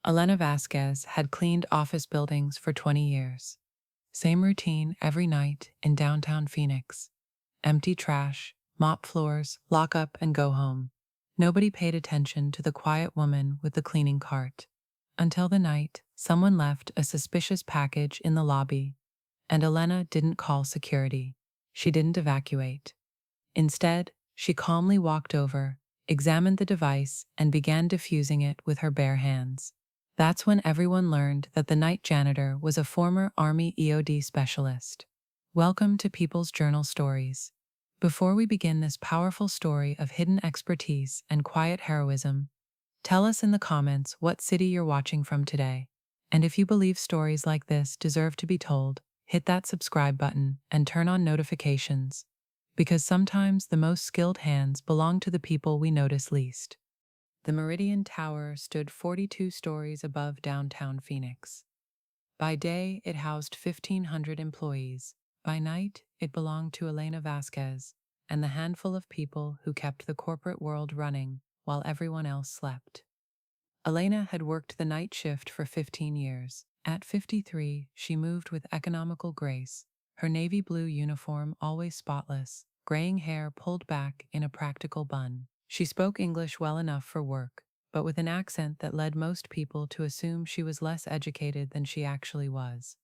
Elena Vasquez had cleaned office buildings for 20 years. Same routine every night in downtown Phoenix. Empty trash, mop floors, lock up and go home. Nobody paid attention to the quiet woman with the cleaning cart. Until the night, someone left a suspicious package in the lobby, and Elena didn't call security. She didn't evacuate. Instead, she calmly walked over, examined the device, and began defusing it with her bare hands. That's when everyone learned that the night janitor was a former Army EOD specialist. Welcome to People's Journal Stories. Before we begin this powerful story of hidden expertise and quiet heroism, tell us in the comments what city you're watching from today. And if you believe stories like this deserve to be told, hit that subscribe button and turn on notifications, because sometimes the most skilled hands belong to the people we notice least. The Meridian Tower stood 42 stories above downtown Phoenix. By day, it housed 1,500 employees. By night, it belonged to Elena Vasquez and the handful of people who kept the corporate world running while everyone else slept. Elena had worked the night shift for 15 years. At 53, she moved with economical grace, her navy blue uniform always spotless, graying hair pulled back in a practical bun. She spoke English well enough for work, but with an accent that led most people to assume she was less educated than she actually was.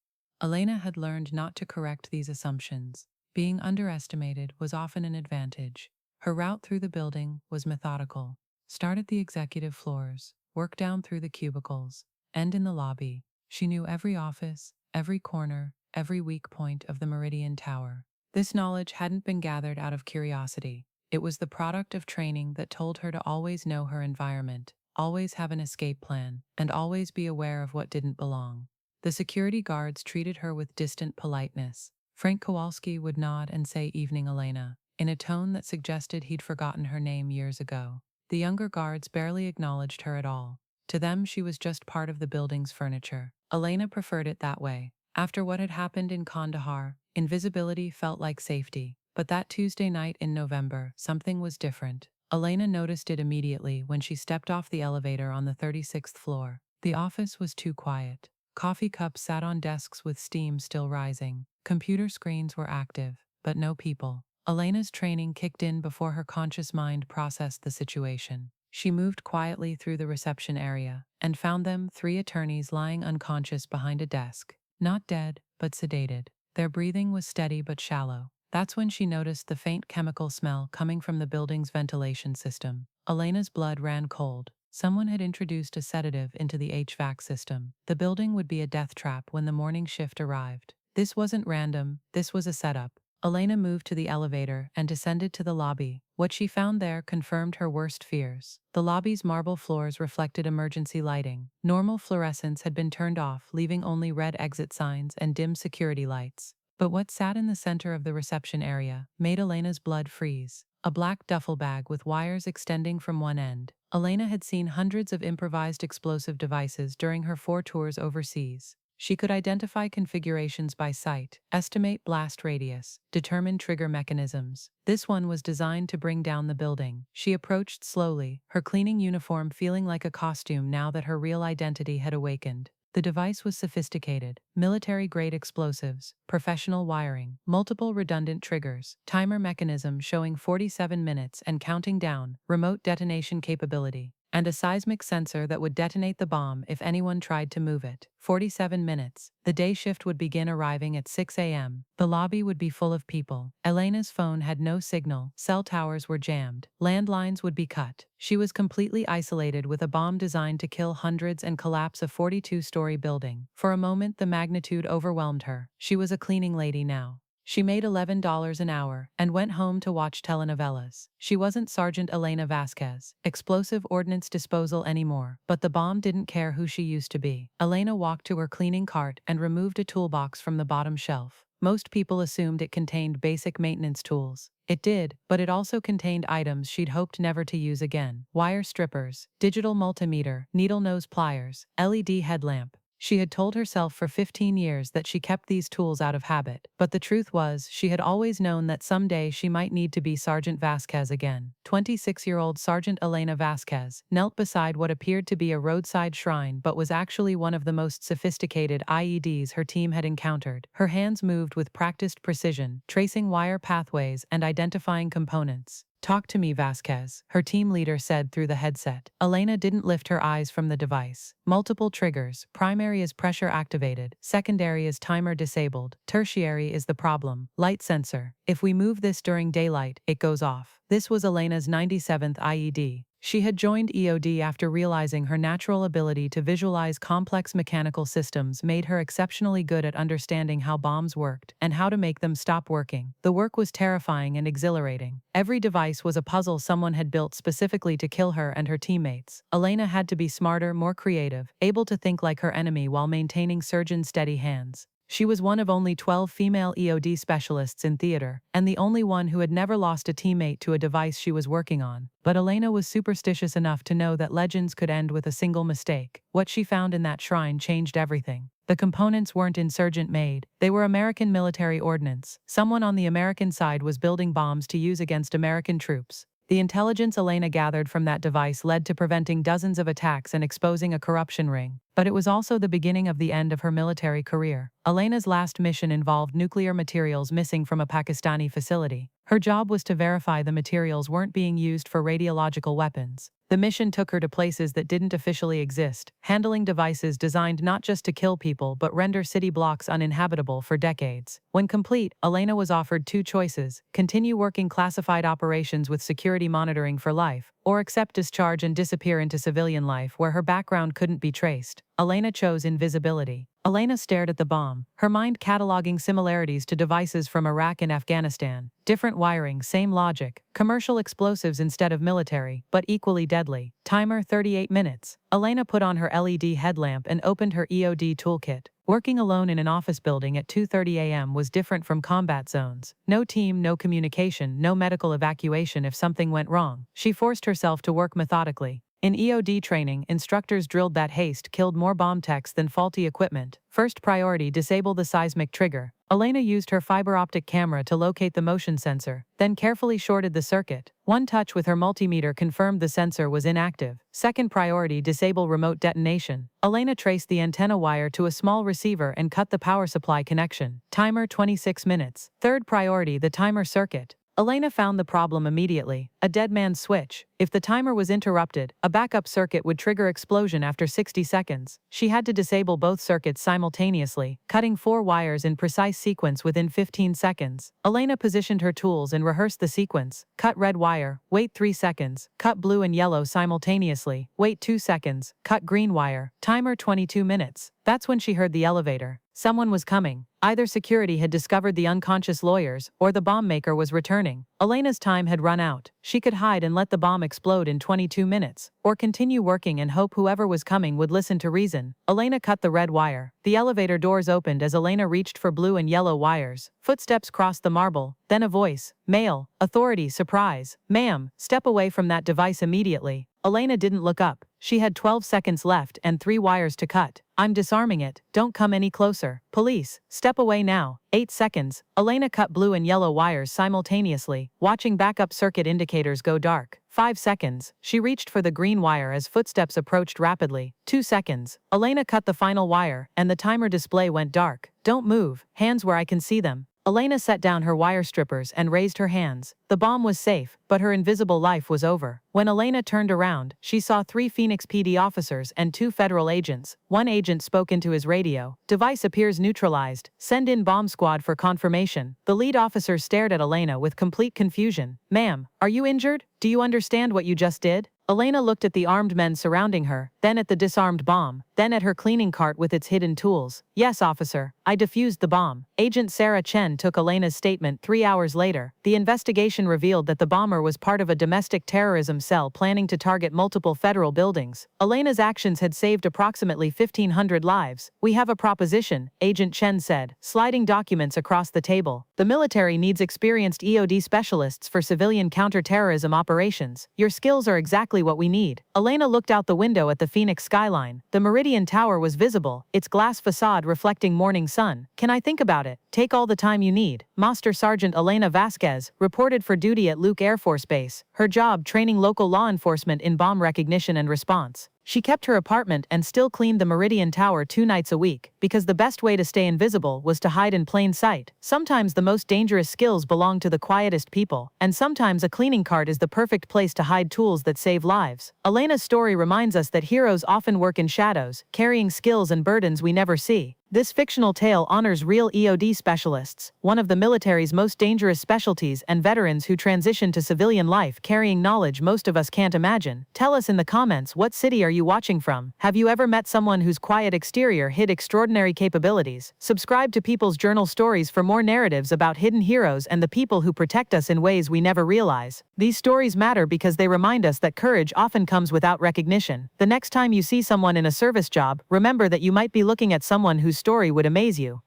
Elena had learned not to correct these assumptions. Being underestimated was often an advantage. Her route through the building was methodical. Start at the executive floors, work down through the cubicles, end in the lobby. She knew every office, every corner, every weak point of the Meridian Tower. This knowledge hadn't been gathered out of curiosity. It was the product of training that told her to always know her environment, always have an escape plan, and always be aware of what didn't belong. The security guards treated her with distant politeness. Frank Kowalski would nod and say "Evening, Elena," in a tone that suggested he'd forgotten her name years ago. The younger guards barely acknowledged her at all. To them, she was just part of the building's furniture. Elena preferred it that way. After what had happened in Kandahar, invisibility felt like safety. But that Tuesday night in November, something was different. Elena noticed it immediately when she stepped off the elevator on the 36th floor. The office was too quiet. Coffee cups sat on desks with steam still rising. Computer screens were active, but no people. Elena's training kicked in before her conscious mind processed the situation. She moved quietly through the reception area and found them 3 attorneys lying unconscious behind a desk. Not dead, but sedated. Their breathing was steady but shallow. That's when she noticed the faint chemical smell coming from the building's ventilation system. Elena's blood ran cold. Someone had introduced a sedative into the HVAC system. The building would be a death trap when the morning shift arrived. This wasn't random, this was a setup. Elena moved to the elevator and descended to the lobby. What she found there confirmed her worst fears. The lobby's marble floors reflected emergency lighting. Normal fluorescents had been turned off, leaving only red exit signs and dim security lights. But what sat in the center of the reception area made Elena's blood freeze. A black duffel bag with wires extending from one end. Elena had seen hundreds of improvised explosive devices during her 4 tours overseas. She could identify configurations by sight, estimate blast radius, determine trigger mechanisms. This one was designed to bring down the building. She approached slowly, her cleaning uniform feeling like a costume now that her real identity had awakened. The device was sophisticated: military-grade explosives, professional wiring, multiple redundant triggers, timer mechanism showing 47 minutes and counting down, remote detonation capability, and a seismic sensor that would detonate the bomb if anyone tried to move it. 47 minutes. The day shift would begin arriving at 6 a.m. The lobby would be full of people. Elena's phone had no signal, cell towers were jammed, landlines would be cut. She was completely isolated with a bomb designed to kill hundreds and collapse a 42-story building. For a moment, the magnitude overwhelmed her. She was a cleaning lady now. She made $11 an hour and went home to watch telenovelas. She wasn't Sergeant Elena Vasquez, explosive ordnance disposal anymore, but the bomb didn't care who she used to be. Elena walked to her cleaning cart and removed a toolbox from the bottom shelf. Most people assumed it contained basic maintenance tools. It did, but it also contained items she'd hoped never to use again. Wire strippers, digital multimeter, needle nose pliers, LED headlamp. She had told herself for 15 years that she kept these tools out of habit, but the truth was, she had always known that someday she might need to be Sergeant Vasquez again. 26-year-old Sergeant Elena Vasquez knelt beside what appeared to be a roadside shrine but was actually one of the most sophisticated IEDs her team had encountered. Her hands moved with practiced precision, tracing wire pathways and identifying components. "Talk to me, Vasquez," her team leader said through the headset. Elena didn't lift her eyes from the device. "Multiple triggers. Primary is pressure activated. Secondary is timer disabled. Tertiary is the problem. Light sensor. If we move this during daylight, it goes off." This was Elena's 97th IED. She had joined EOD after realizing her natural ability to visualize complex mechanical systems made her exceptionally good at understanding how bombs worked and how to make them stop working. The work was terrifying and exhilarating. Every device was a puzzle someone had built specifically to kill her and her teammates. Elena had to be smarter, more creative, able to think like her enemy while maintaining surgeon steady hands. She was one of only 12 female EOD specialists in theater, and the only one who had never lost a teammate to a device she was working on. But Elena was superstitious enough to know that legends could end with a single mistake. What she found in that shrine changed everything. The components weren't insurgent-made. They were American military ordnance. Someone on the American side was building bombs to use against American troops. The intelligence Elena gathered from that device led to preventing dozens of attacks and exposing a corruption ring. But it was also the beginning of the end of her military career. Elena's last mission involved nuclear materials missing from a Pakistani facility. Her job was to verify the materials weren't being used for radiological weapons. The mission took her to places that didn't officially exist, handling devices designed not just to kill people but render city blocks uninhabitable for decades. When complete, Elena was offered two choices: continue working classified operations with security monitoring for life, or accept discharge and disappear into civilian life where her background couldn't be traced. Elena chose invisibility. Elena stared at the bomb, her mind cataloging similarities to devices from Iraq and Afghanistan. Different wiring, same logic. Commercial explosives instead of military, but equally deadly. Timer 38 minutes. Elena put on her LED headlamp and opened her EOD toolkit. Working alone in an office building at 2:30 a.m. was different from combat zones. No team, no communication, no medical evacuation if something went wrong. She forced herself to work methodically. In EOD training, instructors drilled that haste killed more bomb techs than faulty equipment. First priority: disable the seismic trigger. Elena used her fiber optic camera to locate the motion sensor, then carefully shorted the circuit. One touch with her multimeter confirmed the sensor was inactive. Second priority: disable remote detonation. Elena traced the antenna wire to a small receiver and cut the power supply connection. Timer 26 minutes. Third priority: the timer circuit. Elena found the problem immediately: a dead man's switch. If the timer was interrupted, a backup circuit would trigger explosion after 60 seconds. She had to disable both circuits simultaneously, cutting 4 wires in precise sequence within 15 seconds. Elena positioned her tools and rehearsed the sequence. Cut red wire, wait 3 seconds. Cut blue and yellow simultaneously, wait 2 seconds. Cut green wire. Timer 22 minutes. That's when she heard the elevator. Someone was coming. Either security had discovered the unconscious lawyers, or the bomb maker was returning. Elena's time had run out. She could hide and let the bomb explode in 22 minutes, or continue working and hope whoever was coming would listen to reason. Elena cut the red wire. The elevator doors opened as Elena reached for blue and yellow wires. Footsteps crossed the marble, then a voice. Male. Authority. Surprise. "Ma'am, step away from that device immediately." Elena didn't look up. She had 12 seconds left and 3 wires to cut. "I'm disarming it. Don't come any closer." "Police, step away now." 8 seconds. Elena cut blue and yellow wires simultaneously, watching backup circuit indicators go dark. 5 seconds. She reached for the green wire as footsteps approached rapidly. 2 seconds. Elena cut the final wire, and the timer display went dark. "Don't move. Hands where I can see them." Elena set down her wire strippers and raised her hands. The bomb was safe, but her invisible life was over. When Elena turned around, she saw 3 Phoenix PD officers and 2 federal agents. One agent spoke into his radio. "Device appears neutralized. Send in bomb squad for confirmation." The lead officer stared at Elena with complete confusion. "Ma'am, are you injured? Do you understand what you just did?" Elena looked at the armed men surrounding her, then at the disarmed bomb, then at her cleaning cart with its hidden tools. "Yes, officer, I defused the bomb." Agent Sarah Chen took Elena's statement 3 hours later. The investigation revealed that the bomber was part of a domestic terrorism cell planning to target multiple federal buildings. Elena's actions had saved approximately 1,500 lives. "We have a proposition," Agent Chen said, sliding documents across the table. "The military needs experienced EOD specialists for civilian counter-terrorism operations. Your skills are exactly what we need." Elena looked out the window at the Phoenix skyline. The Meridian Meridian Tower was visible, its glass facade reflecting morning sun. Can I think about it? Take all the time you need. Master Sergeant Elena Vasquez reported for duty at Luke Air Force Base, her job training local law enforcement in bomb recognition and response. She kept her apartment and still cleaned the Meridian Tower 2 nights a week, because the best way to stay invisible was to hide in plain sight. Sometimes the most dangerous skills belong to the quietest people, and sometimes a cleaning cart is the perfect place to hide tools that save lives. Elena's story reminds us that heroes often work in shadows, carrying skills and burdens we never see. This fictional tale honors real EOD specialists, one of the military's most dangerous specialties, and veterans who transition to civilian life carrying knowledge most of us can't imagine. Tell us in the comments, what city are you watching from? Have you ever met someone whose quiet exterior hid extraordinary capabilities? Subscribe to People's Journal Stories for more narratives about hidden heroes and the people who protect us in ways we never realize. These stories matter because they remind us that courage often comes without recognition. The next time you see someone in a service job, remember that you might be looking at someone whose story would amaze you.